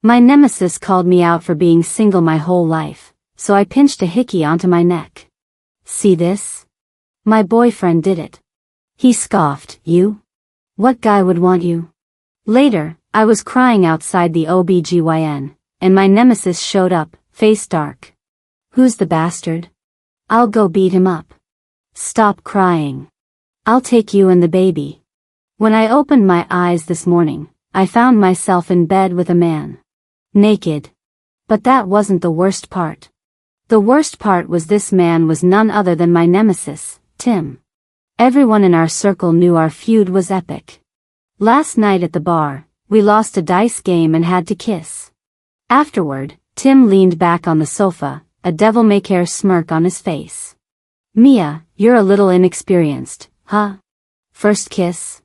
My nemesis called me out for being single my whole life, so I pinched a hickey onto my neck. See this? My boyfriend did it. He scoffed. You? What guy would want you? Later, I was crying outside the OBGYN, and my nemesis showed up, face dark. Who's the bastard? I'll go beat him up. Stop crying. I'll take you and the baby. When I opened my eyes this morning, I found myself in bed with a man. Naked. But that wasn't the worst part. The worst part was this man was none other than my nemesis, Tim. Everyone in our circle knew our feud was epic. Last night at the bar, we lost a dice game and had to kiss. Afterward, Tim leaned back on the sofa, a devil-may-care smirk on his face. Mia, you're a little inexperienced, huh? First kiss?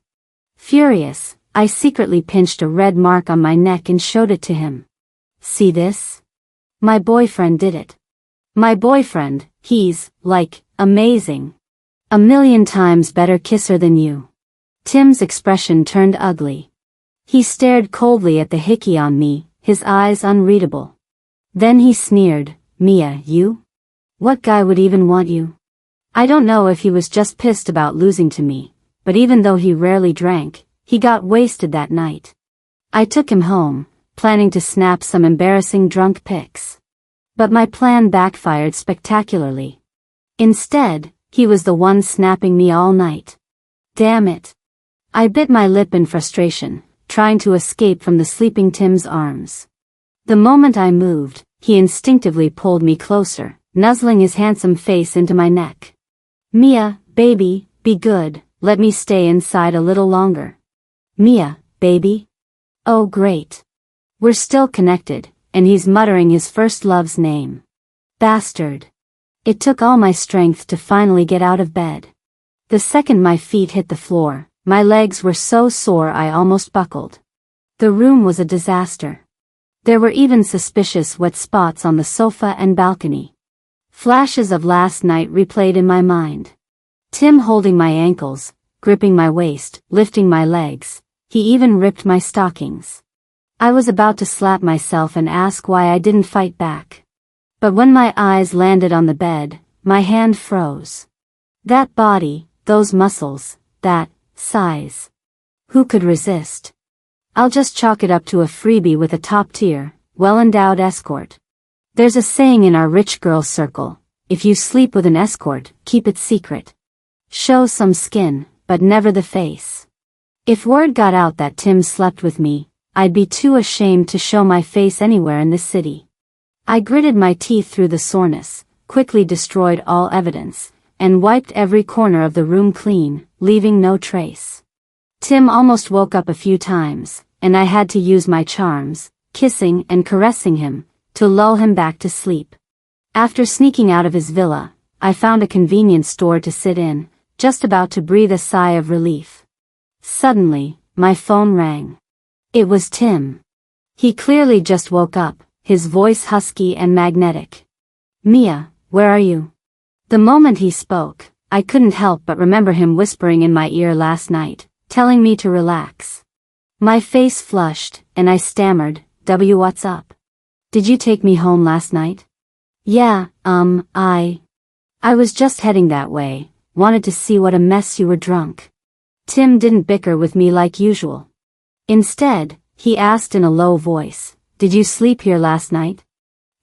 Furious, I secretly pinched a red mark on my neck and showed it to him. See this? My boyfriend did it. My boyfriend, he's, like, amazing. 1,000,000 times better kisser than you. Tim's expression turned ugly. He stared coldly at the hickey on me, his eyes unreadable. Then he sneered, Mia, you? What guy would even want you? I don't know if he was just pissed about losing to me, but even though he rarely drank, he got wasted that night. I took him home, planning to snap some embarrassing drunk pics. But my plan backfired spectacularly. Instead, he was the one snapping me all night. Damn it. I bit my lip in frustration, trying to escape from the sleeping Tim's arms. The moment I moved, he instinctively pulled me closer, nuzzling his handsome face into my neck. Mia, baby, be good, let me stay inside a little longer. Mia, baby? Oh great. We're still connected, and he's muttering his first love's name. Bastard. It took all my strength to finally get out of bed. The second my feet hit the floor, my legs were so sore I almost buckled. The room was a disaster. There were even suspicious wet spots on the sofa and balcony. Flashes of last night replayed in my mind. Tim holding my ankles, gripping my waist, lifting my legs. He even ripped my stockings. I was about to slap myself and ask why I didn't fight back. But when my eyes landed on the bed, my hand froze. That body, those muscles, that size. Who could resist? I'll just chalk it up to a freebie with a top-tier, well-endowed escort. There's a saying in our rich girl circle, if you sleep with an escort, keep it secret. Show some skin, but never the face. If word got out that Tim slept with me, I'd be too ashamed to show my face anywhere in this city. I gritted my teeth through the soreness, quickly destroyed all evidence, and wiped every corner of the room clean, leaving no trace. Tim almost woke up a few times, and I had to use my charms, kissing and caressing him, to lull him back to sleep. After sneaking out of his villa, I found a convenience store to sit in, just about to breathe a sigh of relief. Suddenly, my phone rang. It was Tim. He clearly just woke up, his voice husky and magnetic. Mia, where are you? The moment he spoke, I couldn't help but remember him whispering in my ear last night, telling me to relax. My face flushed, and I stammered, what's up? Did you take me home last night? Yeah, I was just heading that way, wanted to see what a mess you were drunk. Tim didn't bicker with me like usual. Instead, he asked in a low voice, did you sleep here last night?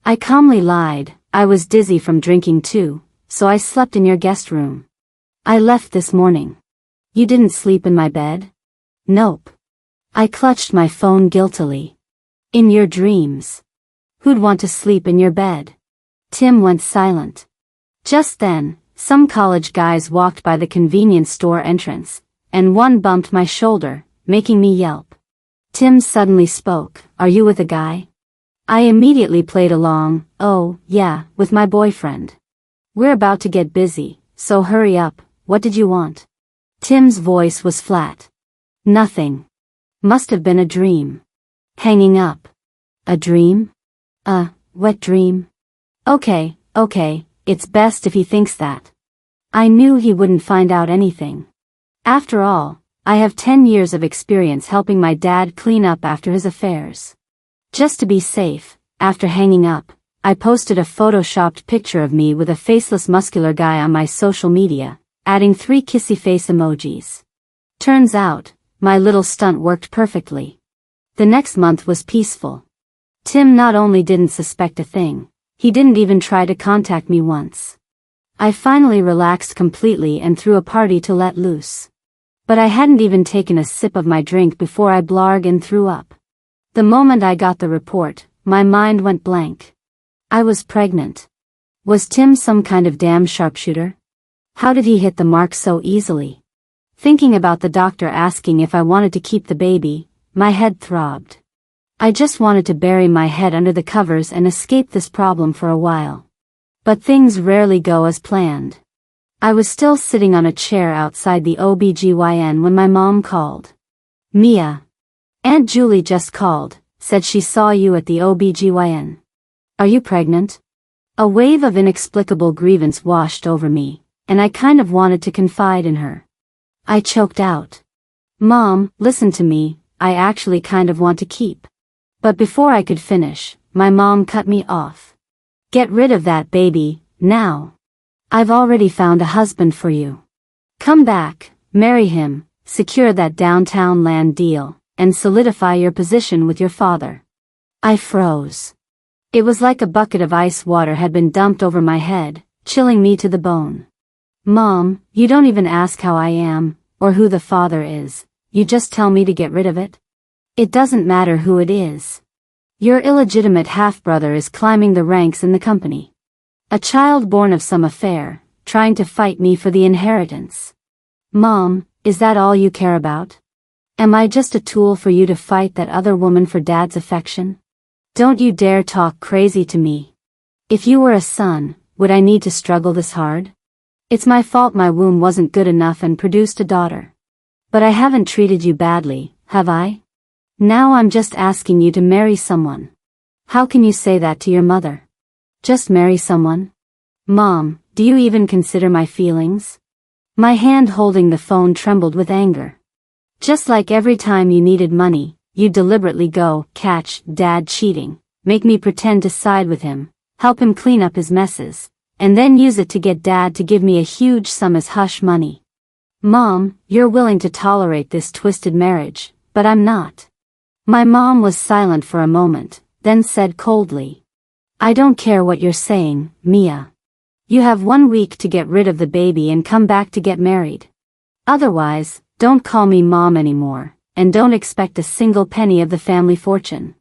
I calmly lied, I was dizzy from drinking too, so I slept in your guest room. I left this morning. You didn't sleep in my bed? Nope. I clutched my phone guiltily. In your dreams. Who'd want to sleep in your bed? Tim went silent. Just then, some college guys walked by the convenience store entrance, and one bumped my shoulder, making me yelp. Tim suddenly spoke, are you with a guy? I immediately played along, oh, yeah, with my boyfriend. We're about to get busy, so hurry up, what did you want? Tim's voice was flat. Nothing. Must have been a dream. Hanging up. A dream? A wet dream? Okay, it's best if he thinks that. I knew he wouldn't find out anything. After all, I have 10 years of experience helping my dad clean up after his affairs. Just to be safe, after hanging up, I posted a photoshopped picture of me with a faceless muscular guy on my social media, adding 3 kissy face emojis. Turns out, my little stunt worked perfectly. The next month was peaceful. Tim not only didn't suspect a thing, he didn't even try to contact me once. I finally relaxed completely and threw a party to let loose. But I hadn't even taken a sip of my drink before I blarg and threw up. The moment I got the report, my mind went blank. I was pregnant. Was Tim some kind of damn sharpshooter? How did he hit the mark so easily? Thinking about the doctor asking if I wanted to keep the baby, my head throbbed. I just wanted to bury my head under the covers and escape this problem for a while. But things rarely go as planned. I was still sitting on a chair outside the OBGYN when my mom called. Mia. Aunt Julie just called, said she saw you at the OBGYN. Are you pregnant? A wave of inexplicable grievance washed over me, and I kind of wanted to confide in her. I choked out. Mom, listen to me, I actually kind of want to keep. But before I could finish, my mom cut me off. Get rid of that baby, now. I've already found a husband for you. Come back, marry him, secure that downtown land deal, and solidify your position with your father. I froze. It was like a bucket of ice water had been dumped over my head, chilling me to the bone. Mom, you don't even ask how I am, or who the father is, you just tell me to get rid of it? It doesn't matter who it is. Your illegitimate half-brother is climbing the ranks in the company. A child born of some affair, trying to fight me for the inheritance. Mom, is that all you care about? Am I just a tool for you to fight that other woman for Dad's affection? Don't you dare talk crazy to me. If you were a son, would I need to struggle this hard? It's my fault my womb wasn't good enough and produced a daughter. But I haven't treated you badly, have I? Now I'm just asking you to marry someone. How can you say that to your mother? Just marry someone? Mom, do you even consider my feelings? My hand holding the phone trembled with anger. Just like every time you needed money, you deliberately go, catch Dad cheating, make me pretend to side with him, help him clean up his messes, and then use it to get Dad to give me a huge sum as hush money. Mom, you're willing to tolerate this twisted marriage, but I'm not. My mom was silent for a moment, then said coldly. I don't care what you're saying, Mia. You have 1 week to get rid of the baby and come back to get married. Otherwise, don't call me Mom anymore, and don't expect a single penny of the family fortune.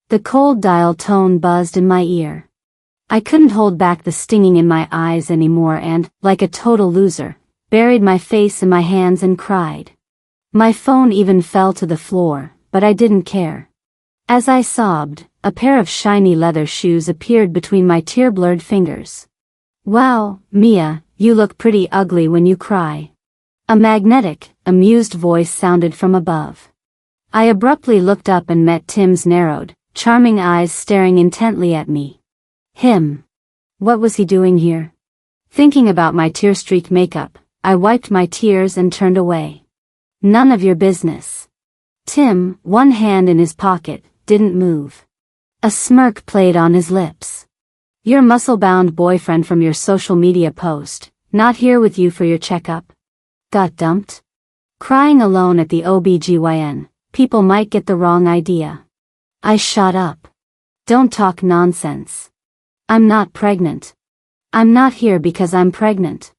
The cold dial tone buzzed in my ear. I couldn't hold back the stinging in my eyes anymore and, like a total loser, buried my face in my hands and cried. My phone even fell to the floor, but I didn't care. As I sobbed, a pair of shiny leather shoes appeared between my tear-blurred fingers. Wow, Mia, you look pretty ugly when you cry. A magnetic, amused voice sounded from above. I abruptly looked up and met Tim's narrowed, charming eyes staring intently at me. Him. What was he doing here? Thinking about my tear-streaked makeup, I wiped my tears and turned away. None of your business. Tim, one hand in his pocket, didn't move. A smirk played on his lips. Your muscle-bound boyfriend from your social media post, not here with you for your checkup? Got dumped? Crying alone at the OBGYN, people might get the wrong idea. I shot up. Don't talk nonsense. I'm not pregnant. I'm not here because I'm pregnant.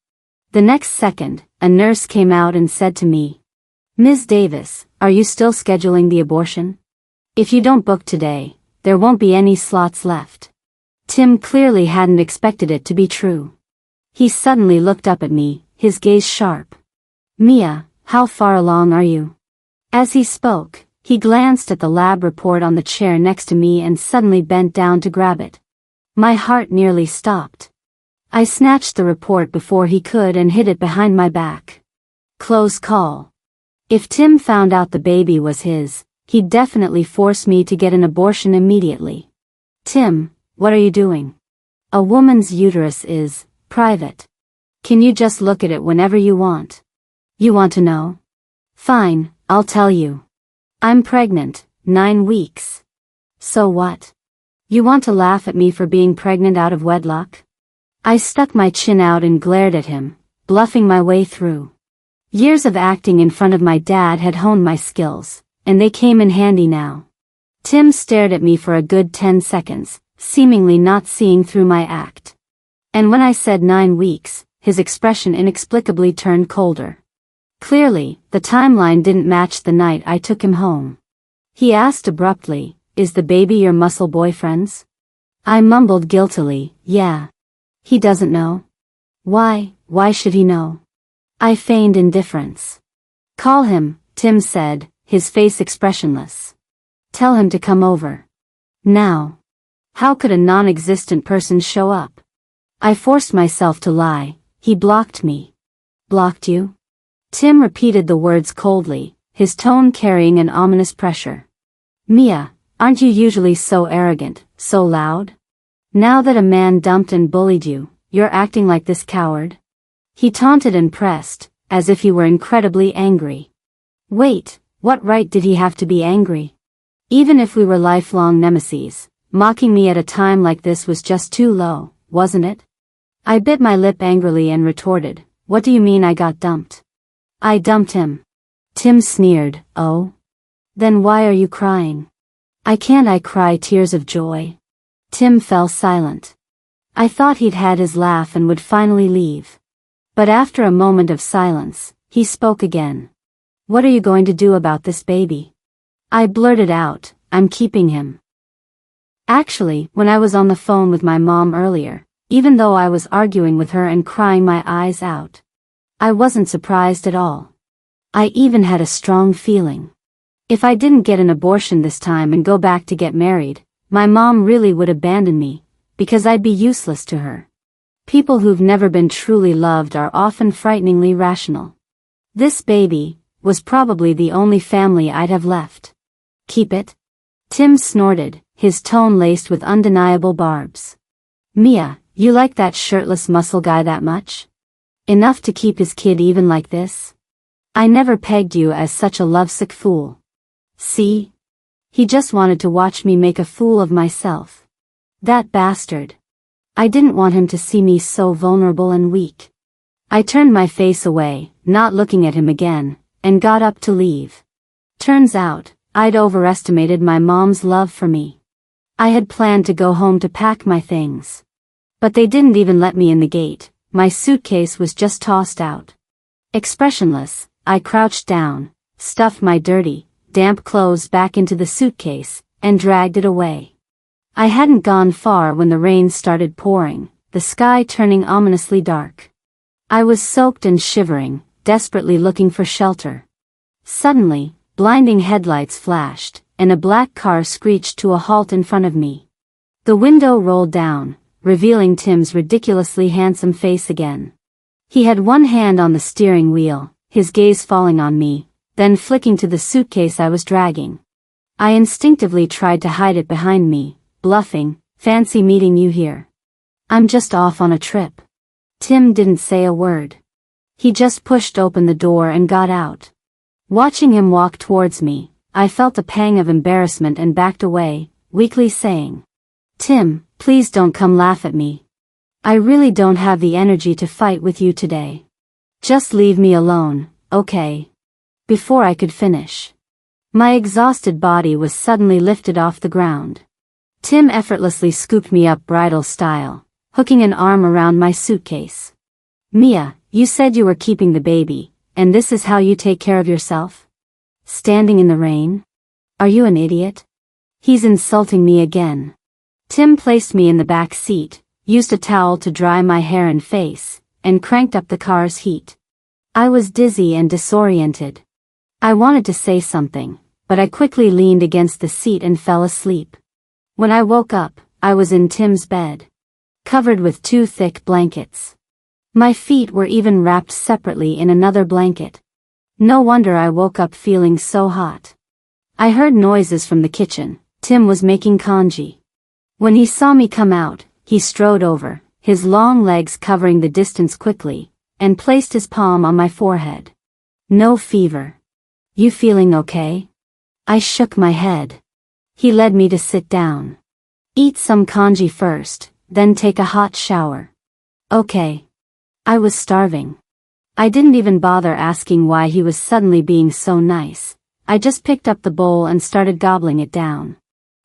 The next second, a nurse came out and said to me, Ms. Davis, are you still scheduling the abortion? If you don't book today, there won't be any slots left. Tim clearly hadn't expected it to be true. He suddenly looked up at me, his gaze sharp. Mia, how far along are you? As he spoke, he glanced at the lab report on the chair next to me and suddenly bent down to grab it. My heart nearly stopped. I snatched the report before he could and hid it behind my back. Close call. If Tim found out the baby was his, he'd definitely force me to get an abortion immediately. Tim, what are you doing? A woman's uterus is private. Can you just look at it whenever you want? You want to know? Fine, I'll tell you. I'm pregnant, 9 weeks. So what? You want to laugh at me for being pregnant out of wedlock? I stuck my chin out and glared at him, bluffing my way through. Years of acting in front of my dad had honed my skills, and they came in handy now. Tim stared at me for a good 10 seconds, seemingly not seeing through my act. And when I said 9 weeks, his expression inexplicably turned colder. Clearly, the timeline didn't match the night I took him home. He asked abruptly, "Is the baby your muscle boyfriend's?" I mumbled guiltily, "Yeah." He doesn't know? Why should he know? I feigned indifference. "Call him," Tim said, his face expressionless. "Tell him to come over. Now." How could a non-existent person show up? I forced myself to lie. "He blocked me." "Blocked you?" Tim repeated the words coldly, his tone carrying an ominous pressure. "Mia, aren't you usually so arrogant, so loud? Now that a man dumped and bullied you, you're acting like this coward?" He taunted and pressed, as if he were incredibly angry. Wait, what right did he have to be angry? Even if we were lifelong nemesis, mocking me at a time like this was just too low, wasn't it? I bit my lip angrily and retorted, "What do you mean I got dumped?" "I dumped him." Tim sneered, "Oh? Then why are you crying?" I cry tears of joy?" Tim fell silent. I thought he'd had his laugh and would finally leave. But after a moment of silence, he spoke again. "What are you going to do about this baby?" I blurted out, "I'm keeping him." Actually, when I was on the phone with my mom earlier, even though I was arguing with her and crying my eyes out, I wasn't surprised at all. I even had a strong feeling. If I didn't get an abortion this time and go back to get married, my mom really would abandon me, because I'd be useless to her. People who've never been truly loved are often frighteningly rational. This baby was probably the only family I'd have left. "Keep it?" Tim snorted, his tone laced with undeniable barbs. "Mia, you like that shirtless muscle guy that much? Enough to keep his kid even like this? I never pegged you as such a lovesick fool. See? He just wanted to watch me make a fool of myself. That bastard. I didn't want him to see me so vulnerable and weak." I turned my face away, not looking at him again, and got up to leave. Turns out, I'd overestimated my mom's love for me. I had planned to go home to pack my things. But they didn't even let me in the gate. My suitcase was just tossed out. Expressionless, I crouched down, stuffed my dirty, damp clothes back into the suitcase, and dragged it away. I hadn't gone far when the rain started pouring, the sky turning ominously dark. I was soaked and shivering, desperately looking for shelter. Suddenly, blinding headlights flashed, and a black car screeched to a halt in front of me. The window rolled down, revealing Tim's ridiculously handsome face again. He had one hand on the steering wheel, his gaze falling on me, then flicking to the suitcase I was dragging. I instinctively tried to hide it behind me, bluffing, "Fancy meeting you here. I'm just off on a trip." Tim didn't say a word. He just pushed open the door and got out. Watching him walk towards me, I felt a pang of embarrassment and backed away, weakly saying, "Tim, please don't come laugh at me. I really don't have the energy to fight with you today. Just leave me alone, okay?" Before I could finish, my exhausted body was suddenly lifted off the ground. Tim effortlessly scooped me up bridal style, hooking an arm around my suitcase. "Mia, you said you were keeping the baby, and this is how you take care of yourself? Standing in the rain? Are you an idiot?" He's insulting me again. Tim placed me in the back seat, used a towel to dry my hair and face, and cranked up the car's heat. I was dizzy and disoriented. I wanted to say something, but I quickly leaned against the seat and fell asleep. When I woke up, I was in Tim's bed, covered with 2 thick blankets. My feet were even wrapped separately in another blanket. No wonder I woke up feeling so hot. I heard noises from the kitchen. Tim was making congee. When he saw me come out, he strode over, his long legs covering the distance quickly, and placed his palm on my forehead. "No fever. You feeling okay?" I shook my head. He led me to sit down. Eat some congee first, then take a hot shower. Okay. I was starving. I didn't even bother asking why he was suddenly being so nice. I just picked up the bowl and started gobbling it down.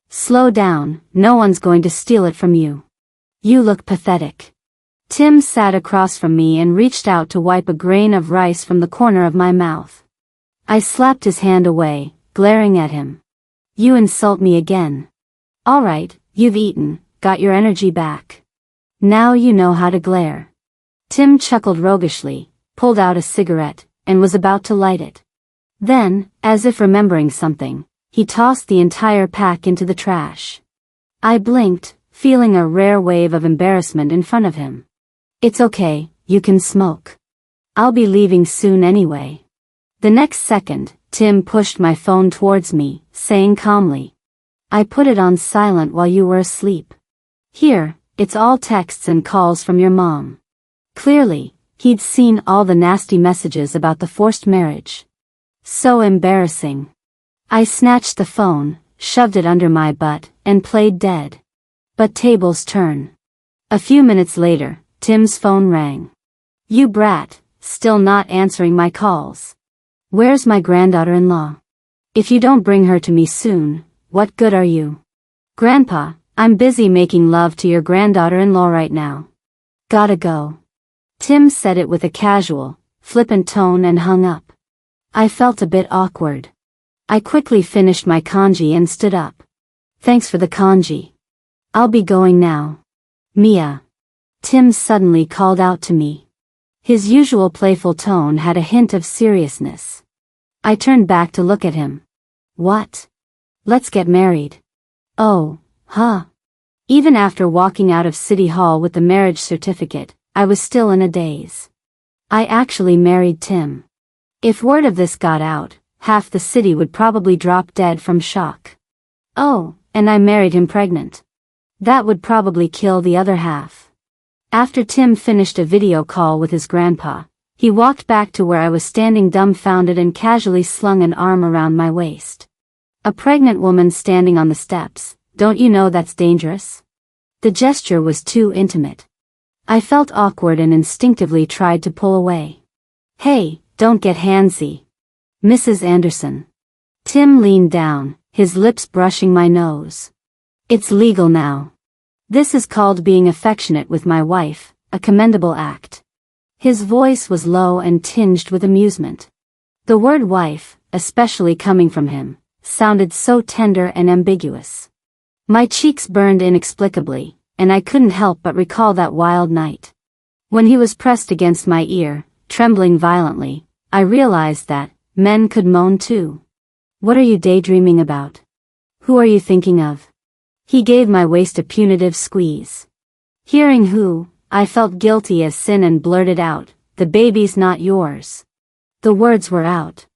Slow down, no one's going to steal it from you. You look pathetic. Tim sat across from me and reached out to wipe a grain of rice from the corner of my mouth. I slapped his hand away, glaring at him. You insult me again. All right, you've eaten, got your energy back. Now you know how to glare. Tim chuckled roguishly, pulled out a cigarette, and was about to light it. Then, as if remembering something, he tossed the entire pack into the trash. I blinked, feeling a rare wave of embarrassment in front of him. It's okay, you can smoke. I'll be leaving soon anyway. The next second, Tim pushed my phone towards me, saying calmly, I put it on silent while you were asleep. Here, it's all texts and calls from your mom. Clearly, he'd seen all the nasty messages about the forced marriage. So embarrassing. I snatched the phone, shoved it under my butt, and played dead. But tables turn. A few minutes later, Tim's phone rang. You brat, still not answering my calls. Where's my granddaughter-in-law? If you don't bring her to me soon, what good are you? Grandpa, I'm busy making love to your granddaughter-in-law right now. Gotta go. Tim said it with a casual, flippant tone and hung up. I felt a bit awkward. I quickly finished my congee and stood up. Thanks for the congee. I'll be going now. Mia. Tim suddenly called out to me. His usual playful tone had a hint of seriousness. I turned back to look at him. What? Let's get married. Oh, huh. Even after walking out of City Hall with the marriage certificate, I was still in a daze. I actually married Tim. If word of this got out, half the city would probably drop dead from shock. Oh, and I married him pregnant. That would probably kill the other half. After Tim finished a video call with his grandpa, he walked back to where I was standing dumbfounded and casually slung an arm around my waist. A pregnant woman standing on the steps, don't you know that's dangerous? The gesture was too intimate. I felt awkward and instinctively tried to pull away. Hey, don't get handsy. Mrs. Anderson. Tim leaned down, his lips brushing my nose. It's legal now. This is called being affectionate with my wife, a commendable act. His voice was low and tinged with amusement. The word wife, especially coming from him, sounded so tender and ambiguous. My cheeks burned inexplicably, and I couldn't help but recall that wild night. When he was pressed against my ear, trembling violently, I realized that men could moan too. What are you daydreaming about? Who are you thinking of? He gave my waist a punitive squeeze. Hearing who, I felt guilty as sin and blurted out, the baby's not yours. The words were out.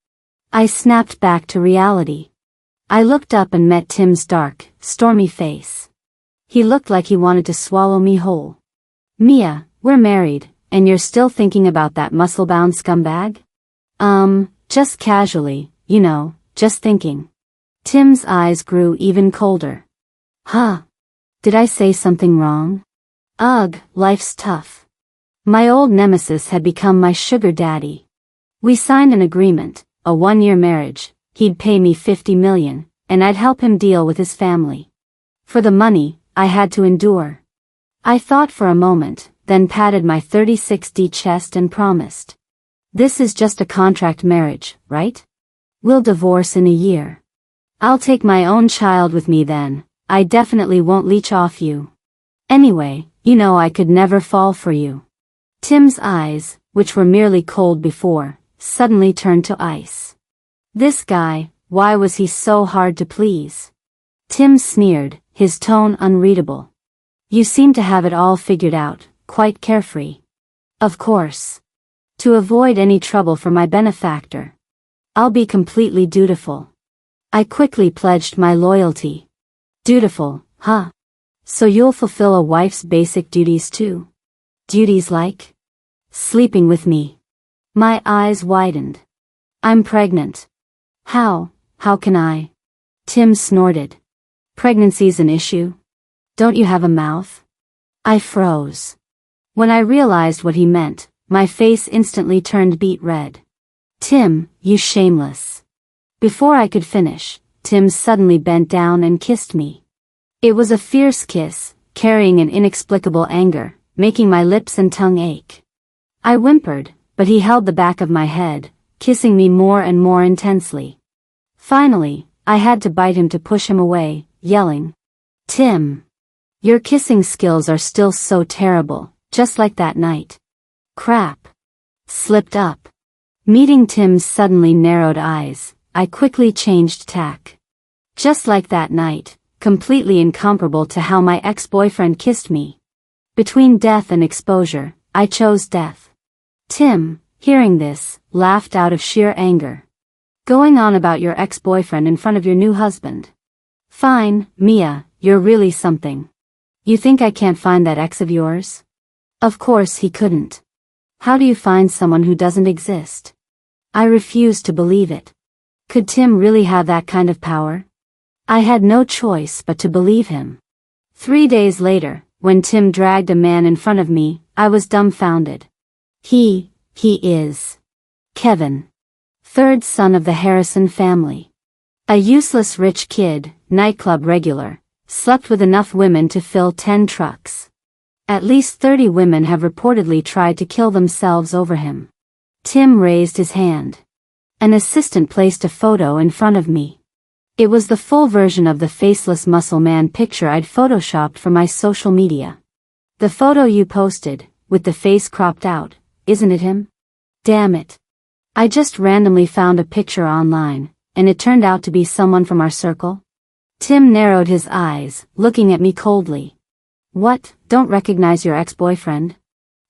I snapped back to reality. I looked up and met Tim's dark, stormy face. He looked like he wanted to swallow me whole. Mia, we're married, and you're still thinking about that muscle-bound scumbag? Just casually, you know, just thinking. Tim's eyes grew even colder. Huh? Did I say something wrong? Ugh, life's tough. My old nemesis had become my sugar daddy. We signed an agreement, a 1-year marriage. He'd pay me $50 million, and I'd help him deal with his family. For the money, I had to endure. I thought for a moment, then patted my 36D chest and promised. This is just a contract marriage, right? We'll divorce in a year. I'll take my own child with me then. I definitely won't leech off you. Anyway, you know I could never fall for you. Tim's eyes, which were merely cold before, suddenly turned to ice. This guy, why was he so hard to please? Tim sneered, his tone unreadable. You seem to have it all figured out, quite carefree. Of course. To avoid any trouble for my benefactor. I'll be completely dutiful. I quickly pledged my loyalty. Dutiful, huh? So you'll fulfill a wife's basic duties too? Duties like? Sleeping with me. My eyes widened. I'm pregnant. How can I? Tim snorted. Pregnancy's an issue? Don't you have a mouth? I froze. When I realized what he meant, my face instantly turned beet red. Tim, you shameless. Before I could finish, Tim suddenly bent down and kissed me. It was a fierce kiss, carrying an inexplicable anger, making my lips and tongue ache. I whimpered, but he held the back of my head, kissing me more and more intensely. Finally, I had to bite him to push him away, yelling, Tim! Your kissing skills are still so terrible, just like that night. Crap. Slipped up. Meeting Tim's suddenly narrowed eyes, I quickly changed tack. Just like that night, completely incomparable to how my ex-boyfriend kissed me. Between death and exposure, I chose death. Tim, hearing this, laughed out of sheer anger. Going on about your ex-boyfriend in front of your new husband. Fine, Mia, you're really something. You think I can't find that ex of yours? Of course he couldn't. How do you find someone who doesn't exist? I refused to believe it. Could Tim really have that kind of power? I had no choice but to believe him. 3 days later, when Tim dragged a man in front of me, I was dumbfounded. He is Kevin. Third son of the Harrison family. A useless rich kid, nightclub regular, slept with enough women to fill 10 trucks. At least 30 women have reportedly tried to kill themselves over him. Tim raised his hand. An assistant placed a photo in front of me. It was the full version of the faceless muscle man picture I'd photoshopped for my social media. The photo you posted, with the face cropped out, isn't it him? Damn it. I just randomly found a picture online, and it turned out to be someone from our circle. Tim narrowed his eyes, looking at me coldly. What, don't recognize your ex-boyfriend?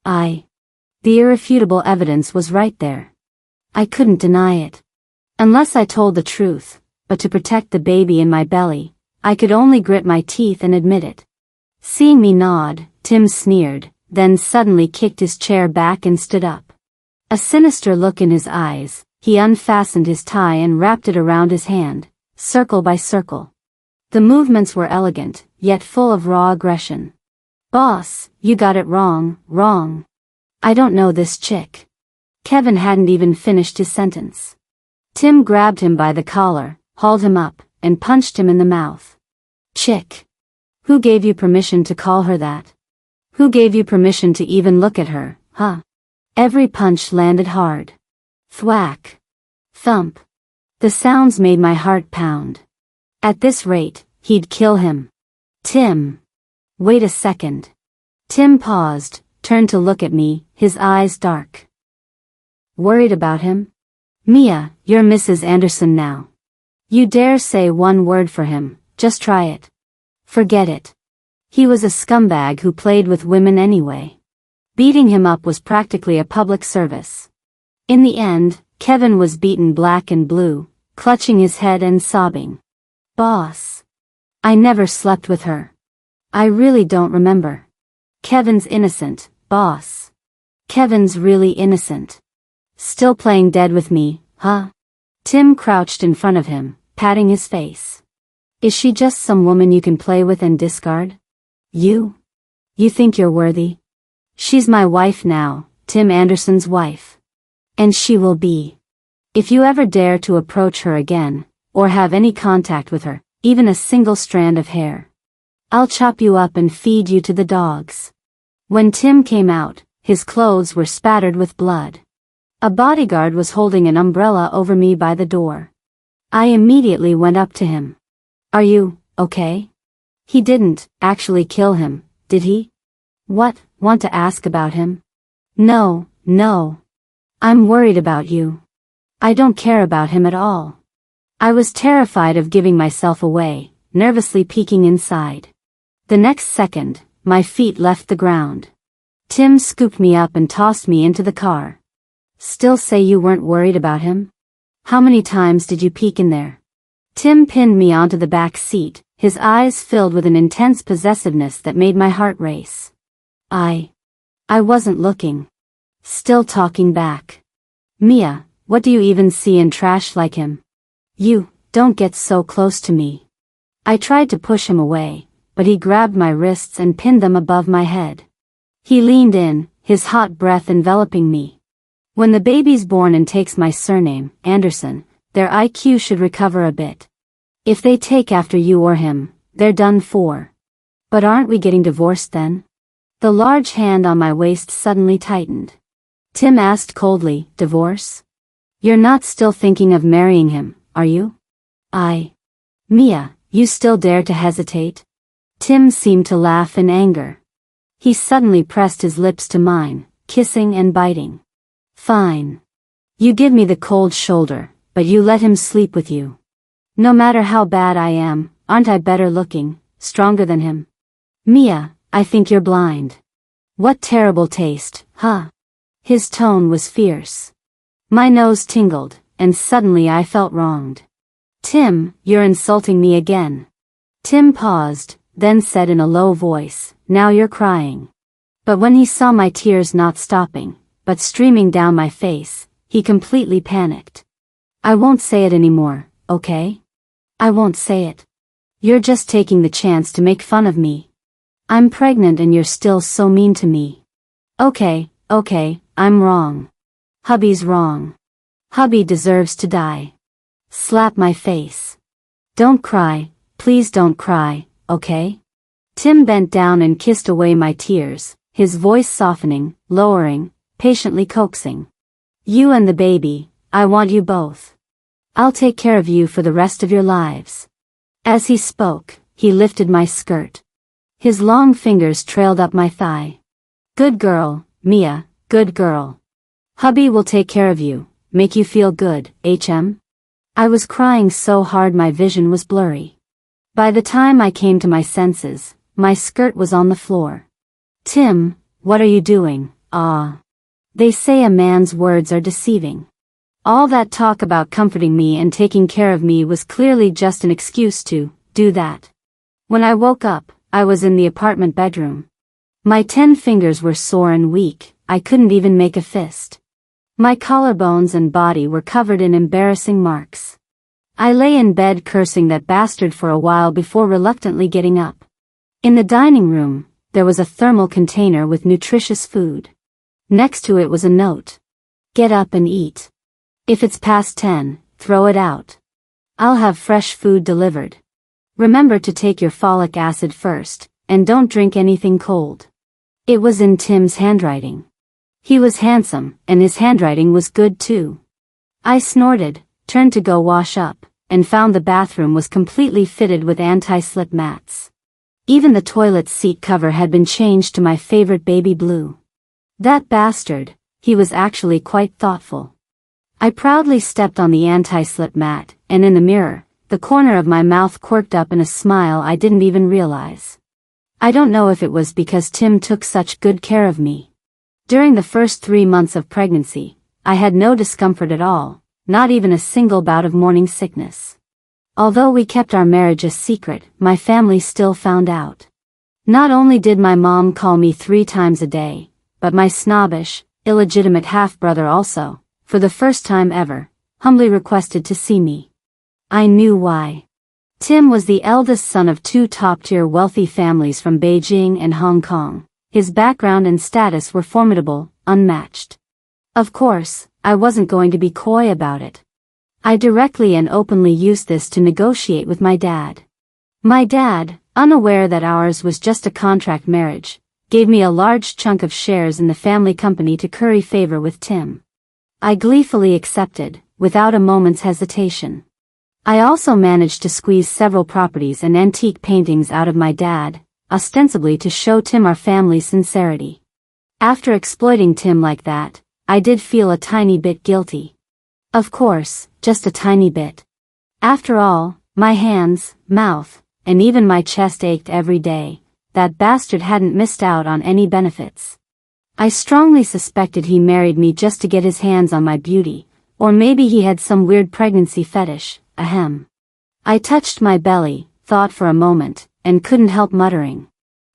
The irrefutable evidence was right there. I couldn't deny it. Unless I told the truth, but to protect the baby in my belly, I could only grit my teeth and admit it. Seeing me nod, Tim sneered, then suddenly kicked his chair back and stood up. A sinister look in his eyes, he unfastened his tie and wrapped it around his hand, circle by circle. The movements were elegant, yet full of raw aggression. Boss, you got it wrong. I don't know this chick. Kevin hadn't even finished his sentence. Tim grabbed him by the collar, hauled him up, and punched him in the mouth. Chick. Who gave you permission to call her that? Who gave you permission to even look at her, huh? Every punch landed hard. Thwack. Thump. The sounds made my heart pound. At this rate, he'd kill him. Tim. Wait a second. Tim paused, turned to look at me, his eyes dark. Worried about him? Mia, you're Mrs. Anderson now. You dare say one word for him, just try it. Forget it. He was a scumbag who played with women anyway. Beating him up was practically a public service. In the end, Kevin was beaten black and blue, clutching his head and sobbing. Boss. I never slept with her. I really don't remember. Kevin's innocent, boss. Kevin's really innocent. Still playing dead with me, huh? Tim crouched in front of him, patting his face. Is she just some woman you can play with and discard? You think you're worthy? She's my wife now, Tim Anderson's wife. And she will be. If you ever dare to approach her again, or have any contact with her, even a single strand of hair, I'll chop you up and feed you to the dogs. When Tim came out, his clothes were spattered with blood. A bodyguard was holding an umbrella over me by the door. I immediately went up to him. Are you okay? He didn't actually kill him, did he? What, want to ask about him? No. I'm worried about you. I don't care about him at all. I was terrified of giving myself away, nervously peeking inside. The next second, my feet left the ground. Tim scooped me up and tossed me into the car. Still say you weren't worried about him? How many times did you peek in there? Tim pinned me onto the back seat, his eyes filled with an intense possessiveness that made my heart race. I wasn't looking. Still talking back. Mia, what do you even see in trash like him? You, don't get so close to me. I tried to push him away, but he grabbed my wrists and pinned them above my head. He leaned in, his hot breath enveloping me. When the baby's born and takes my surname, Anderson, their IQ should recover a bit. If they take after you or him, they're done for. But aren't we getting divorced then? The large hand on my waist suddenly tightened. Tim asked coldly, divorce? You're not still thinking of marrying him, are you? Mia, you still dare to hesitate? Tim seemed to laugh in anger. He suddenly pressed his lips to mine, kissing and biting. Fine. You give me the cold shoulder, but you let him sleep with you. No matter how bad I am, aren't I better looking, stronger than him? Mia, I think you're blind. What terrible taste, huh? His tone was fierce. My nose tingled, and suddenly I felt wronged. Tim, you're insulting me again. Tim paused, then said in a low voice, now you're crying. But when he saw my tears not stopping, but streaming down my face, he completely panicked. I won't say it anymore, okay? I won't say it. You're just taking the chance to make fun of me. I'm pregnant and you're still so mean to me. Okay, I'm wrong. Hubby's wrong. Hubby deserves to die. Slap my face. Don't cry, please don't cry, okay? Tim bent down and kissed away my tears, his voice softening, lowering, patiently coaxing. You and the baby, I want you both. I'll take care of you for the rest of your lives. As he spoke, he lifted my skirt. His long fingers trailed up my thigh. Good girl, Mia, good girl. Hubby will take care of you, make you feel good, HM? I was crying so hard my vision was blurry. By the time I came to my senses, my skirt was on the floor. Tim, what are you doing? They say a man's words are deceiving. All that talk about comforting me and taking care of me was clearly just an excuse to do that. When I woke up, I was in the apartment bedroom. My 10 fingers were sore and weak, I couldn't even make a fist. My collarbones and body were covered in embarrassing marks. I lay in bed cursing that bastard for a while before reluctantly getting up. In the dining room, there was a thermal container with nutritious food. Next to it was a note. Get up and eat. If it's past 10, throw it out. I'll have fresh food delivered. Remember to take your folic acid first, and don't drink anything cold. It was in Tim's handwriting. He was handsome, and his handwriting was good too. I snorted, turned to go wash up, and found the bathroom was completely fitted with anti-slip mats. Even the toilet seat cover had been changed to my favorite baby blue. That bastard, he was actually quite thoughtful. I proudly stepped on the anti-slip mat, and in the mirror, the corner of my mouth quirked up in a smile I didn't even realize. I don't know if it was because Tim took such good care of me. During the first 3 months of pregnancy, I had no discomfort at all, not even a single bout of morning sickness. Although we kept our marriage a secret, my family still found out. Not only did my mom call me 3 times a day, but my snobbish, illegitimate half-brother also, for the first time ever, humbly requested to see me. I knew why. Tim was the eldest son of 2 top-tier wealthy families from Beijing and Hong Kong. His background and status were formidable, unmatched. Of course, I wasn't going to be coy about it. I directly and openly used this to negotiate with my dad. My dad, unaware that ours was just a contract marriage, gave me a large chunk of shares in the family company to curry favor with Tim. I gleefully accepted, without a moment's hesitation. I also managed to squeeze several properties and antique paintings out of my dad, ostensibly to show Tim our family's sincerity. After exploiting Tim like that, I did feel a tiny bit guilty. Of course, just a tiny bit. After all, my hands, mouth, and even my chest ached every day. That bastard hadn't missed out on any benefits. I strongly suspected he married me just to get his hands on my beauty, or maybe he had some weird pregnancy fetish, ahem. I touched my belly, thought for a moment, and couldn't help muttering.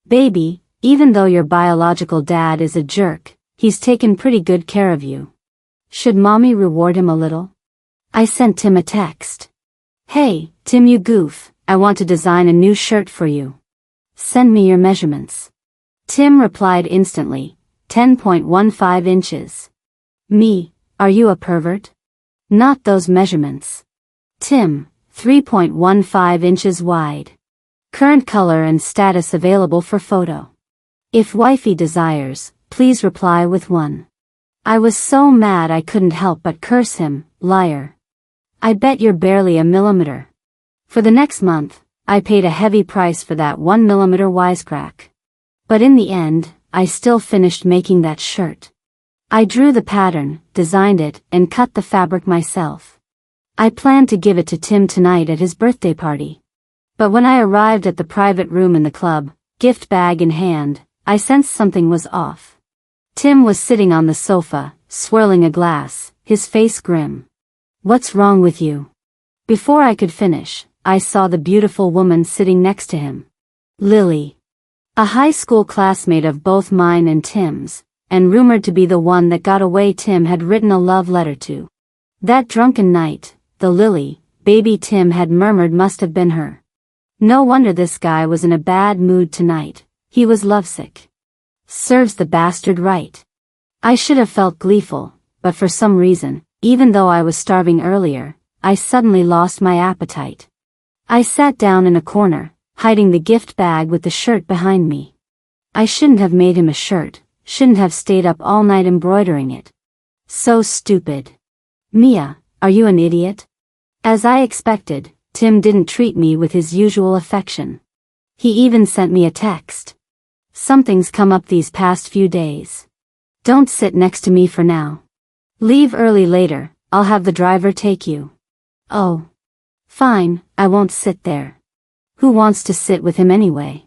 Baby, even though your biological dad is a jerk, he's taken pretty good care of you. Should mommy reward him a little? I sent Tim a text. Hey, Tim you goof, I want to design a new shirt for you. Send me your measurements. Tim replied instantly, 10.15 inches. Me, are you a pervert? Not those measurements. Tim, 3.15 inches wide. Current color and status available for photo. If wifey desires, please reply with one. I was so mad I couldn't help but curse him, liar. I bet you're barely a millimeter. For the next month, I paid a heavy price for that 1 millimeter wisecrack. But in the end, I still finished making that shirt. I drew the pattern, designed it, and cut the fabric myself. I planned to give it to Tim tonight at his birthday party. But when I arrived at the private room in the club, gift bag in hand, I sensed something was off. Tim was sitting on the sofa, swirling a glass, his face grim. What's wrong with you? Before I could finish, I saw the beautiful woman sitting next to him. Lily. A high school classmate of both mine and Tim's, and rumored to be the one that got away Tim had written a love letter to. That drunken night, the Lily, baby Tim had murmured must have been her. No wonder this guy was in a bad mood tonight, he was lovesick. Serves the bastard right. I should have felt gleeful, but for some reason, even though I was starving earlier, I suddenly lost my appetite. I sat down in a corner, hiding the gift bag with the shirt behind me. I shouldn't have made him a shirt, shouldn't have stayed up all night embroidering it. So stupid. Mia, are you an idiot? As I expected, Tim didn't treat me with his usual affection. He even sent me a text. Something's come up these past few days. Don't sit next to me for now. Leave early later, I'll have the driver take you. Oh. Fine, I won't sit there. Who wants to sit with him anyway?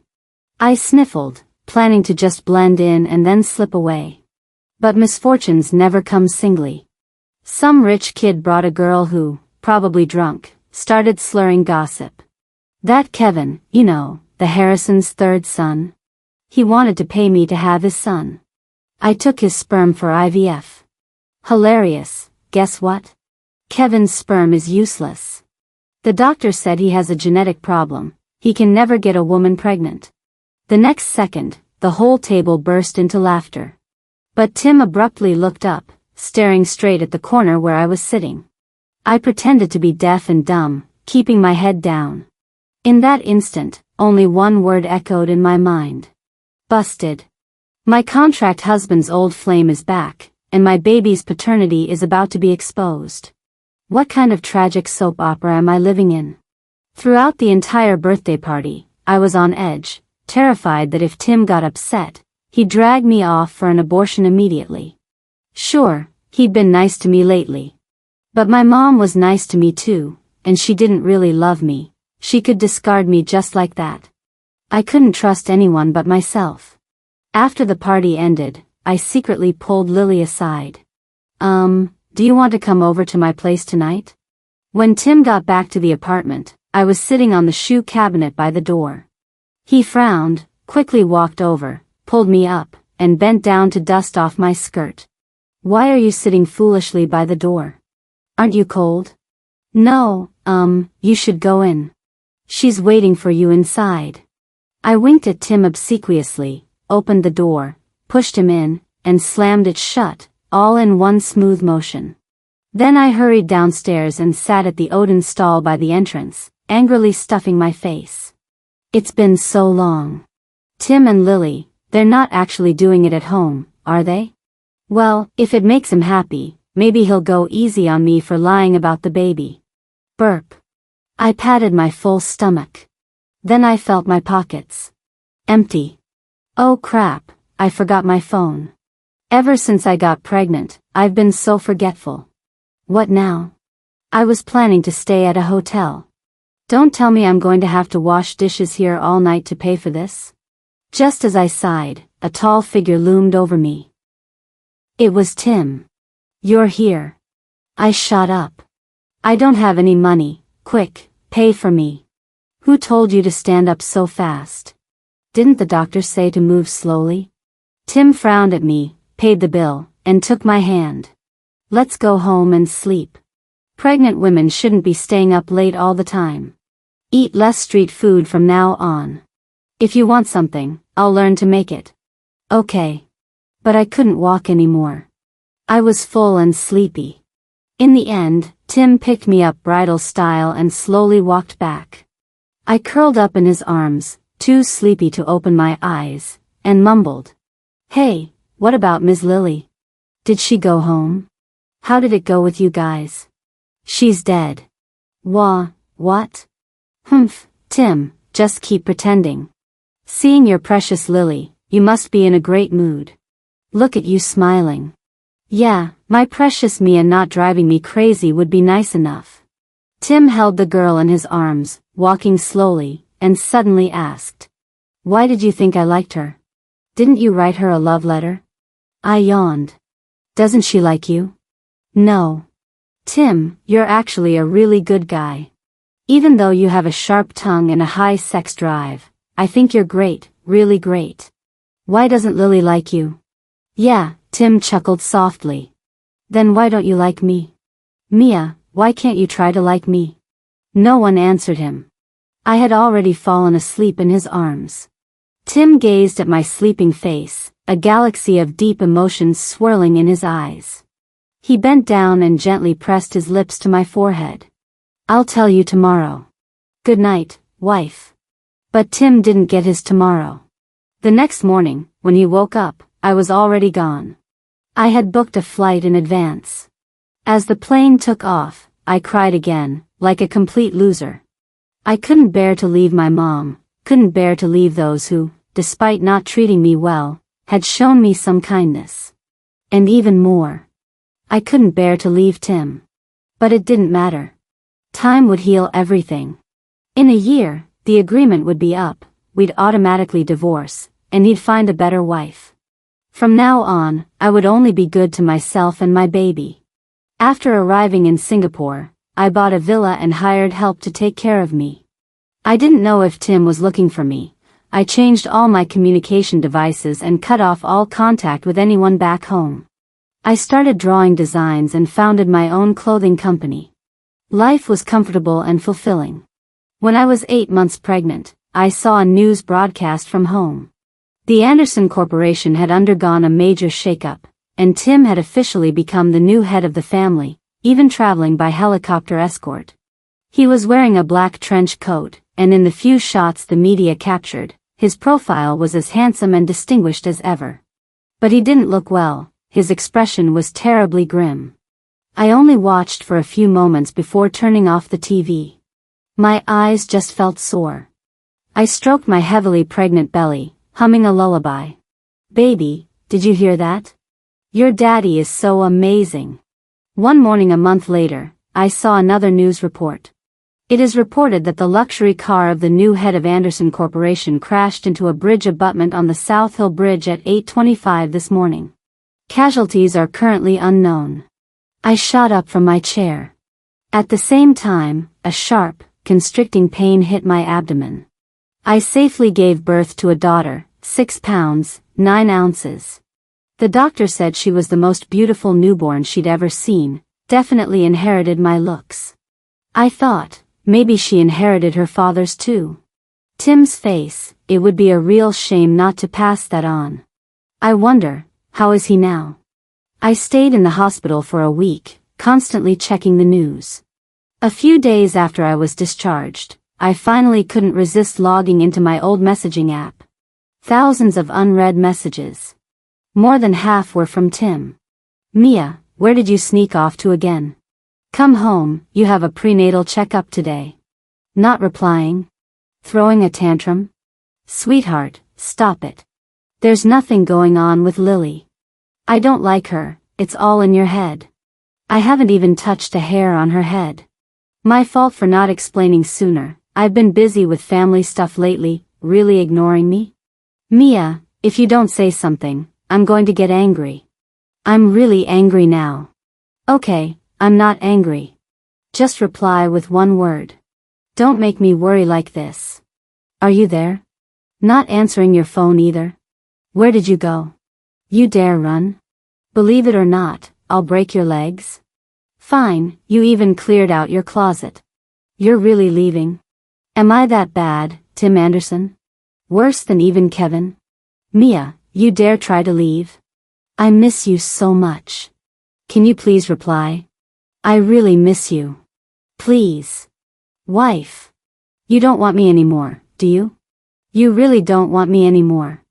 I sniffled, planning to just blend in and then slip away. But misfortunes never come singly. Some rich kid brought a girl who, probably drunk, started slurring gossip. That Kevin, you know, the Harrison's third son. He wanted to pay me to have his son. I took his sperm for IVF. Hilarious, guess what? Kevin's sperm is useless. The doctor said he has a genetic problem, he can never get a woman pregnant. The next second, the whole table burst into laughter. But Tim abruptly looked up, staring straight at the corner where I was sitting. I pretended to be deaf and dumb, keeping my head down. In that instant, only one word echoed in my mind. Busted. My contract husband's old flame is back, and my baby's paternity is about to be exposed. What kind of tragic soap opera am I living in? Throughout the entire birthday party, I was on edge, terrified that if Tim got upset, he'd drag me off for an abortion immediately. Sure, he'd been nice to me lately. But my mom was nice to me too, and she didn't really love me, she could discard me just like that. I couldn't trust anyone but myself. After the party ended, I secretly pulled Lily aside. Do you want to come over to my place tonight? When Tim got back to the apartment, I was sitting on the shoe cabinet by the door. He frowned, quickly walked over, pulled me up, and bent down to dust off my skirt. Why are you sitting foolishly by the door? Aren't you cold? No, you should go in. She's waiting for you inside. I winked at Tim obsequiously, opened the door, pushed him in, and slammed it shut, all in one smooth motion. Then I hurried downstairs and sat at the Odin stall by the entrance, angrily stuffing my face. It's been so long. Tim and Lily, they're not actually doing it at home, are they? Well, if it makes him happy, maybe he'll go easy on me for lying about the baby. Burp. I patted my full stomach. Then I felt my pockets. Empty. Oh crap, I forgot my phone. Ever since I got pregnant, I've been so forgetful. What now? I was planning to stay at a hotel. Don't tell me I'm going to have to wash dishes here all night to pay for this. Just as I sighed, a tall figure loomed over me. It was Tim. You're here. I shot up. I don't have any money, quick, pay for me. Who told you to stand up so fast? Didn't the doctor say to move slowly? Tim frowned at me, paid the bill, and took my hand. Let's go home and sleep. Pregnant women shouldn't be staying up late all the time. Eat less street food from now on. If you want something, I'll learn to make it. Okay. But I couldn't walk anymore. I was full and sleepy. In the end, Tim picked me up bridal style and slowly walked back. I curled up in his arms, too sleepy to open my eyes, and mumbled. Hey, what about Ms. Lily? Did she go home? How did it go with you guys? She's dead. What? Humph, Tim, just keep pretending. Seeing your precious Lily, you must be in a great mood. Look at you smiling. Yeah, my precious Mia not driving me crazy would be nice enough. Tim held the girl in his arms, walking slowly, and suddenly asked. Why did you think I liked her? Didn't you write her a love letter? I yawned. Doesn't she like you? No. Tim, you're actually a really good guy. Even though you have a sharp tongue and a high sex drive, I think you're great, really great. Why doesn't Lily like you? Yeah, Tim chuckled softly. Then why don't you like me? Mia, why can't you try to like me? No one answered him. I had already fallen asleep in his arms. Tim gazed at my sleeping face, a galaxy of deep emotions swirling in his eyes. He bent down and gently pressed his lips to my forehead. I'll tell you tomorrow. Good night, wife. But Tim didn't get his tomorrow. The next morning, when he woke up, I was already gone. I had booked a flight in advance. As the plane took off, I cried again, like a complete loser. I couldn't bear to leave my mom, couldn't bear to leave those who, despite not treating me well, had shown me some kindness. And even more. I couldn't bear to leave Tim. But it didn't matter. Time would heal everything. In a year, the agreement would be up, we'd automatically divorce, and he'd find a better wife. From now on, I would only be good to myself and my baby. After arriving in Singapore, I bought a villa and hired help to take care of me. I didn't know if Tim was looking for me. I changed all my communication devices and cut off all contact with anyone back home. I started drawing designs and founded my own clothing company. Life was comfortable and fulfilling. When I was 8 months pregnant, I saw a news broadcast from home. The Anderson Corporation had undergone a major shakeup, and Tim had officially become the new head of the family, even traveling by helicopter escort. He was wearing a black trench coat, and in the few shots the media captured, his profile was as handsome and distinguished as ever. But he didn't look well, his expression was terribly grim. I only watched for a few moments before turning off the TV. My eyes just felt sore. I stroked my heavily pregnant belly, humming a lullaby. Baby, did you hear that? Your daddy is so amazing. One morning a month later, I saw another news report. It is reported that the luxury car of the new head of Anderson Corporation crashed into a bridge abutment on the South Hill Bridge at 8:25 this morning. Casualties are currently unknown. I shot up from my chair. At the same time, a sharp, constricting pain hit my abdomen. I safely gave birth to a daughter, 6 pounds, 9 ounces. The doctor said she was the most beautiful newborn she'd ever seen, definitely inherited my looks. I thought, maybe she inherited her father's too. Tim's face, it would be a real shame not to pass that on. I wonder, how is he now? I stayed in the hospital for a week, constantly checking the news. A few days after I was discharged, I finally couldn't resist logging into my old messaging app. Thousands of unread messages. More than half were from Tim. Mia, where did you sneak off to again? Come home, you have a prenatal checkup today. Not replying? Throwing a tantrum? Sweetheart, stop it. There's nothing going on with Lily. I don't like her, it's all in your head. I haven't even touched a hair on her head. My fault for not explaining sooner. I've been busy with family stuff lately, really ignoring me? Mia, if you don't say something, I'm going to get angry. I'm really angry now. Okay, I'm not angry. Just reply with one word. Don't make me worry like this. Are you there? Not answering your phone either? Where did you go? You dare run? Believe it or not, I'll break your legs. Fine, you even cleared out your closet. You're really leaving? Am I that bad, Tim Anderson? Worse than even Kevin? Mia, you dare try to leave? I miss you so much. Can you please reply? I really miss you. Please. Wife. You don't want me anymore, do you? You really don't want me anymore.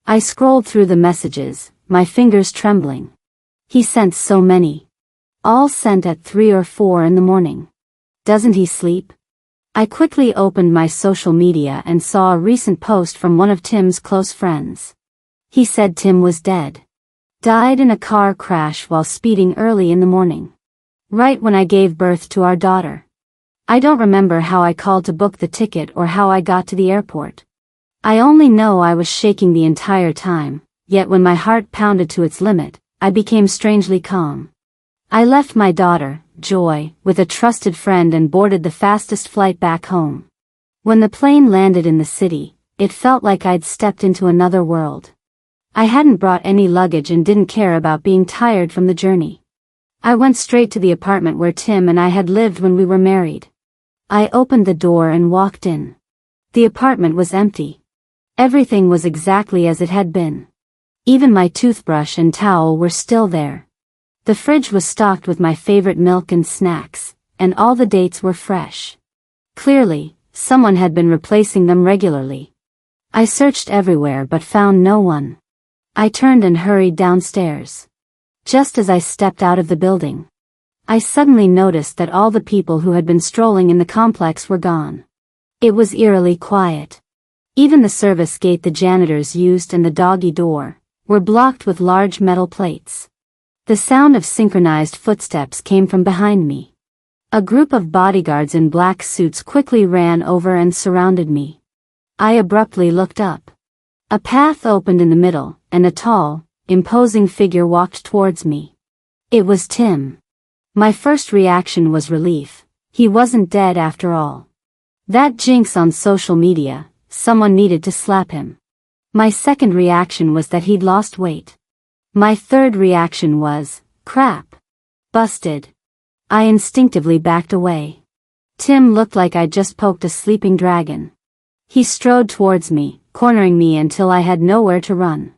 I scrolled through the messages, my fingers trembling. He sent so many. All sent at 3 or 4 in the morning. Doesn't he sleep? I quickly opened my social media and saw a recent post from one of Tim's close friends. He said Tim was dead. Died in a car crash while speeding early in the morning. Right when I gave birth to our daughter. I don't remember how I called to book the ticket or how I got to the airport. I only know I was shaking the entire time, yet when my heart pounded to its limit, I became strangely calm. I left my daughter, Joy, with a trusted friend and boarded the fastest flight back home. When the plane landed in the city, it felt like I'd stepped into another world. I hadn't brought any luggage and didn't care about being tired from the journey. I went straight to the apartment where Tim and I had lived when we were married. I opened the door and walked in. The apartment was empty. Everything was exactly as it had been. Even my toothbrush and towel were still there. The fridge was stocked with my favorite milk and snacks, and all the dates were fresh. Clearly, someone had been replacing them regularly. I searched everywhere but found no one. I turned and hurried downstairs. Just as I stepped out of the building, I suddenly noticed that all the people who had been strolling in the complex were gone. It was eerily quiet. Even the service gate the janitors used and the doggy door were blocked with large metal plates. The sound of synchronized footsteps came from behind me. A group of bodyguards in black suits quickly ran over and surrounded me. I abruptly looked up. A path opened in the middle, and a tall, imposing figure walked towards me. It was Tim. My first reaction was relief. He wasn't dead after all. That jinx on social media, someone needed to slap him. My second reaction was that he'd lost weight. My third reaction was, crap. Busted. I instinctively backed away. Tim looked like I'd just poked a sleeping dragon. He strode towards me, cornering me until I had nowhere to run.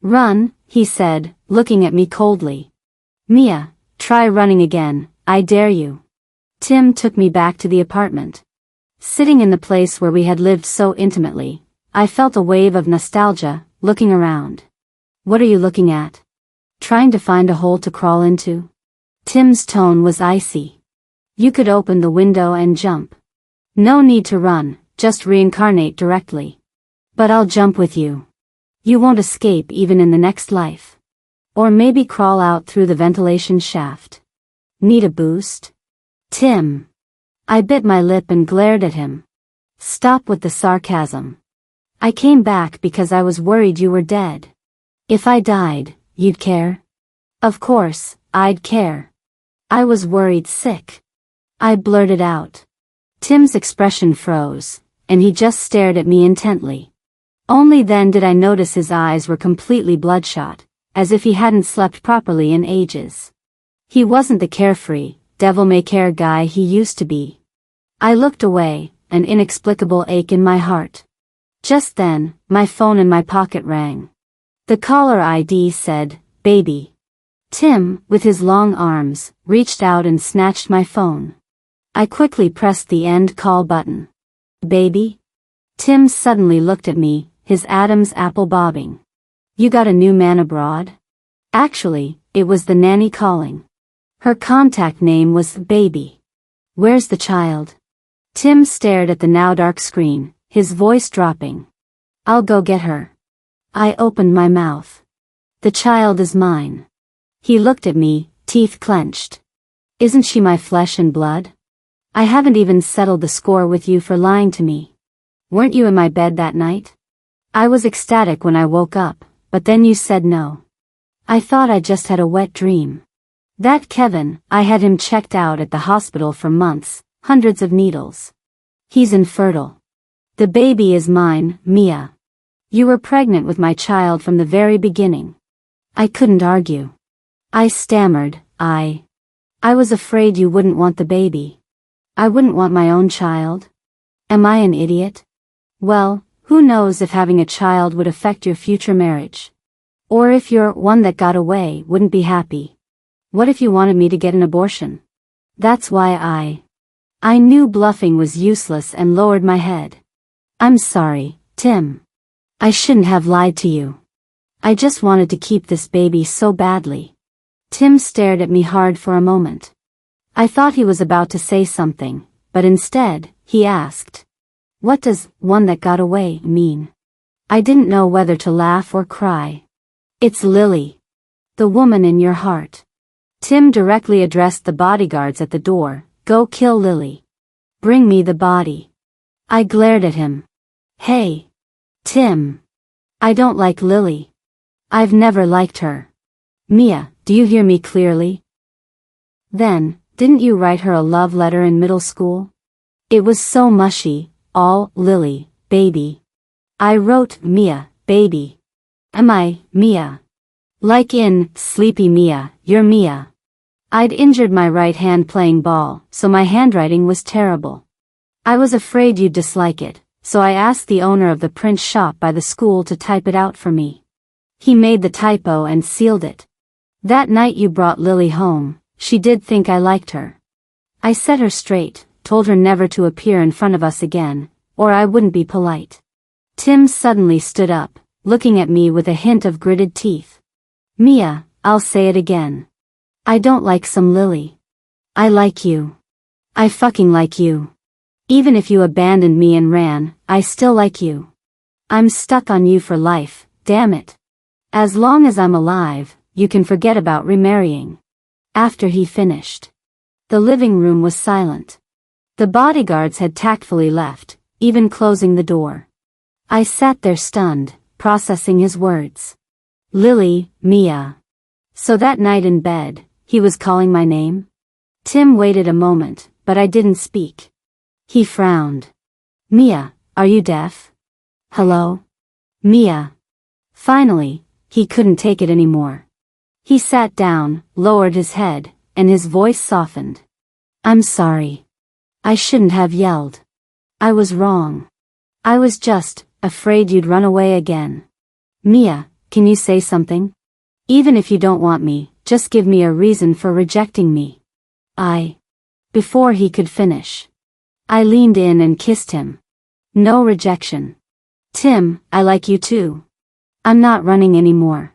Run, he said, looking at me coldly. Mia, try running again, I dare you. Tim took me back to the apartment. Sitting in the place where we had lived so intimately, I felt a wave of nostalgia, looking around. What are you looking at? Trying to find a hole to crawl into? Tim's tone was icy. You could open the window and jump. No need to run, just reincarnate directly. But I'll jump with you. You won't escape even in the next life. Or maybe crawl out through the ventilation shaft. Need a boost? Tim. I bit my lip and glared at him. Stop with the sarcasm. I came back because I was worried you were dead. If I died, you'd care? Of course, I'd care. I was worried sick. I blurted out. Tim's expression froze, and he just stared at me intently. Only then did I notice his eyes were completely bloodshot, as if he hadn't slept properly in ages. He wasn't the carefree, devil-may-care guy he used to be. I looked away, an inexplicable ache in my heart. Just then, my phone in my pocket rang. The caller ID said, "Baby." Tim, with his long arms, reached out and snatched my phone. I quickly pressed the end call button. Baby? Tim suddenly looked at me, his Adam's apple bobbing. You got a new man abroad? Actually, it was the nanny calling. Her contact name was Baby. Where's the child? Tim stared at the now dark screen, his voice dropping. I'll go get her. I opened my mouth. The child is mine. He looked at me, teeth clenched. Isn't she my flesh and blood? I haven't even settled the score with you for lying to me. Weren't you in my bed that night? I was ecstatic when I woke up, but then you said no. I thought I just had a wet dream. That Kevin, I had him checked out at the hospital for months, hundreds of needles. He's infertile. The baby is mine, Mia. You were pregnant with my child from the very beginning. I couldn't argue. I stammered, I was afraid you wouldn't want the baby. I wouldn't want my own child. Am I an idiot? Well, who knows if having a child would affect your future marriage? Or if your one that got away wouldn't be happy? What if you wanted me to get an abortion? That's why I knew bluffing was useless and lowered my head. I'm sorry, Tim. I shouldn't have lied to you. I just wanted to keep this baby so badly. Tim stared at me hard for a moment. I thought he was about to say something, but instead, he asked, "What does one that got away mean?" I didn't know whether to laugh or cry. It's Lily. The woman in your heart. Tim directly addressed the bodyguards at the door. Go kill Lily. Bring me the body. I glared at him. Hey. Tim. I don't like Lily. I've never liked her. Mia, do you hear me clearly? Then, didn't you write her a love letter in middle school? It was so mushy, all Lily, baby. I wrote Mia, baby. Am I, Mia? Like in, Sleepy Mia, you're Mia. I'd injured my right hand playing ball, so my handwriting was terrible. I was afraid you'd dislike it, so I asked the owner of the print shop by the school to type it out for me. He made the typo and sealed it. That night you brought Lily home, she did think I liked her. I set her straight, told her never to appear in front of us again, or I wouldn't be polite. Tim suddenly stood up, looking at me with a hint of gritted teeth. Mia, I'll say it again. I don't like some Lily. I like you. I fucking like you. Even if you abandoned me and ran, I still like you. I'm stuck on you for life, damn it. As long as I'm alive, you can forget about remarrying. After he finished, the living room was silent. The bodyguards had tactfully left, even closing the door. I sat there stunned, processing his words. Lily, Mia. So that night in bed, he was calling my name? Tim waited a moment, but I didn't speak. He frowned. Mia, are you deaf? Hello? Mia. Finally, he couldn't take it anymore. He sat down, lowered his head, and his voice softened. I'm sorry. I shouldn't have yelled. I was wrong. I was just afraid you'd run away again. Mia, can you say something? Even if you don't want me, just give me a reason for rejecting me. Before he could finish, I leaned in and kissed him. No rejection. Tim, I like you too. I'm not running anymore.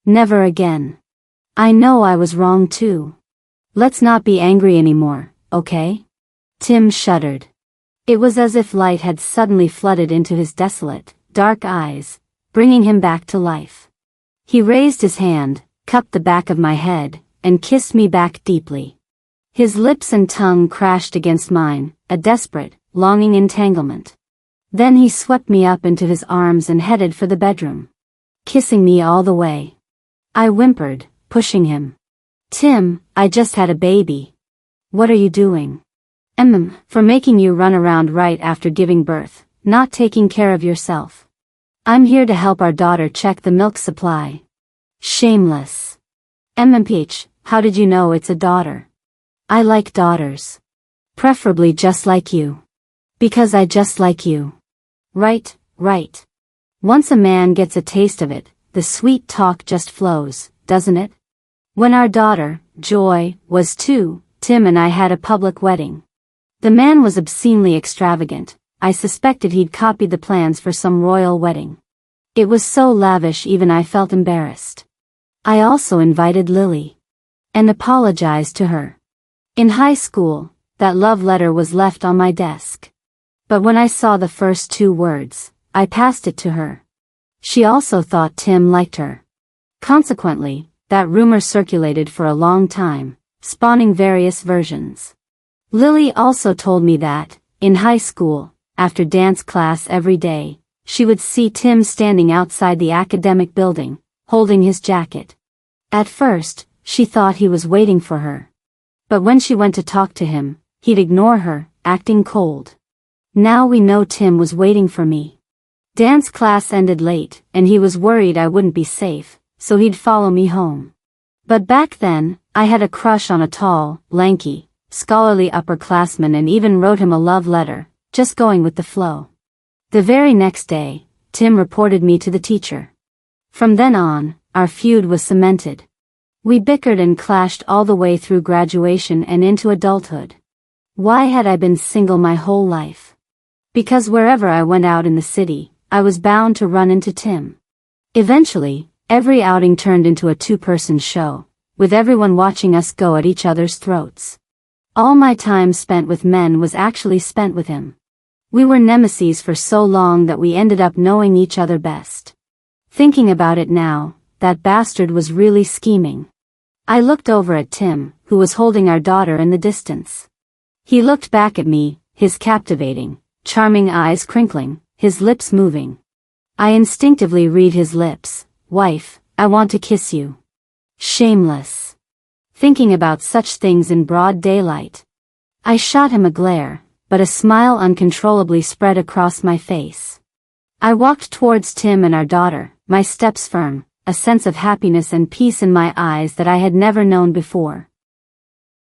Never again. I know I was wrong too. Let's not be angry anymore, okay? Tim shuddered. It was as if light had suddenly flooded into his desolate, dark eyes, bringing him back to life. He raised his hand, cupped the back of my head, and kissed me back deeply. His lips and tongue crashed against mine, a desperate, longing entanglement. Then he swept me up into his arms and headed for the bedroom, kissing me all the way. I whimpered, pushing him. Tim, I just had a baby. What are you doing? For making you run around right after giving birth, not taking care of yourself. I'm here to help our daughter check the milk supply. Shameless. Peach, how did you know it's a daughter? I like daughters. Preferably just like you. Because I just like you. Right. Once a man gets a taste of it, the sweet talk just flows, doesn't it? When our daughter, Joy, was 2, Tim and I had a public wedding. The man was obscenely extravagant. I suspected he'd copied the plans for some royal wedding. It was so lavish even I felt embarrassed. I also invited Lily. And apologized to her. In high school, that love letter was left on my desk. But when I saw the first 2 words, I passed it to her. She also thought Tim liked her. Consequently, that rumor circulated for a long time, spawning various versions. Lily also told me that, in high school, after dance class every day, she would see Tim standing outside the academic building, holding his jacket. At first, she thought he was waiting for her. But when she went to talk to him, he'd ignore her, acting cold. Now we know Tim was waiting for me. Dance class ended late, and he was worried I wouldn't be safe, so he'd follow me home. But back then, I had a crush on a tall, lanky, scholarly upperclassman and even wrote him a love letter, just going with the flow. The very next day, Tim reported me to the teacher. From then on, our feud was cemented. We bickered and clashed all the way through graduation and into adulthood. Why had I been single my whole life? Because wherever I went out in the city, I was bound to run into Tim. Eventually, every outing turned into a two-person show, with everyone watching us go at each other's throats. All my time spent with men was actually spent with him. We were nemesis for so long that we ended up knowing each other best. Thinking about it now, that bastard was really scheming. I looked over at Tim, who was holding our daughter in the distance. He looked back at me, his captivating, charming eyes crinkling, his lips moving. I instinctively read his lips. Wife, I want to kiss you. Shameless. Thinking about such things in broad daylight. I shot him a glare, but a smile uncontrollably spread across my face. I walked towards Tim and our daughter, my steps firm, a sense of happiness and peace in my eyes that I had never known before.